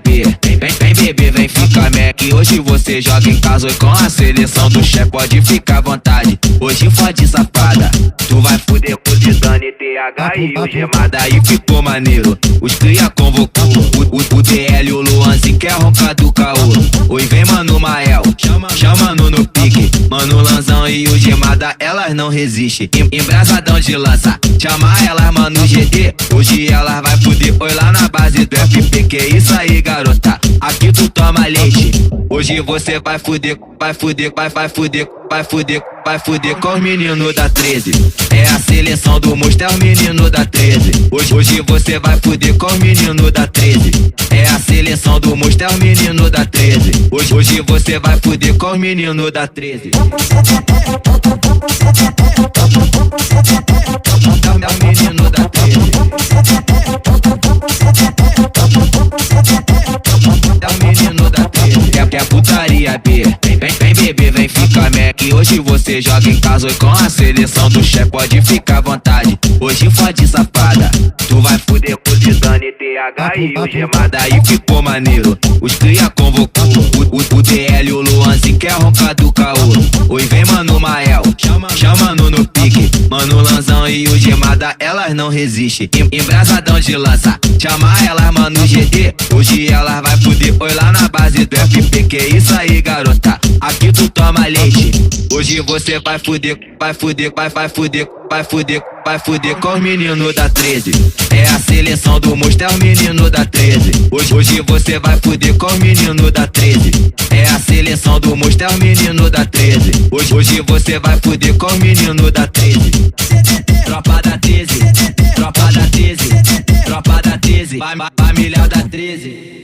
B. Vem beber, vem ficar Mac. Hoje você joga em casa com a seleção do chefe. Pode ficar à vontade, hoje fode safada. Tu vai fuder com o Zidane, TH e o Gemada. Aí ficou maneiro, os cria convocou o DL, o Luanzi quer roncar do caô. Oi, vem Mano Mael, chama no pique. Mano Lanzão e o Gemada, elas não resistem. Embrasadão de lança, chama elas Mano GD. Hoje elas vai fuder, oi lá na base do FP. Que isso aí, garota, aqui tu toma leite. Hoje você vai fuder, vai fuder, vai fuder, vai fuder, vai fuder com os meninos da 13. É a seleção do monstro, é os meninos da 13. Hoje você vai fuder com os meninos da 13. É a seleção do monstro, é os meninos da 13. Hoje você vai fuder com os meninos da 13. É os meninos da 13. É o menino da 13. Quer putaria B. Vem beber, vem ficar Mac. Hoje você joga em casa com a seleção do chefe. Pode ficar à vontade, hoje fode safada. Tu vai fuder com o Zidane, TH e o Gemada. Aí ficou maneiro, os cria convocou o DL, o Luanzi quer roncar do caô. Oi, vem Mano Mael, chama no pique. Mano Lanzão e o Gemada, elas não resistem. Embrasadão de lança, chama elas Mano GD. Hoje elas vai fuder, oi lá na base do FP. Que isso aí, garota, aqui tu toma leite. Hoje você vai fuder, vai fuder, vai fuder, vai fuder, vai fuder com os meninos da 13. É a seleção do monstro, é os meninos da 13. Hoje você vai fuder com os meninos da 13. É a seleção do monstro, é os meninos da 13. Hoje você vai fuder com os meninos da 13. Tropa da 13, tropa da 13, tropa da 13, família da 13.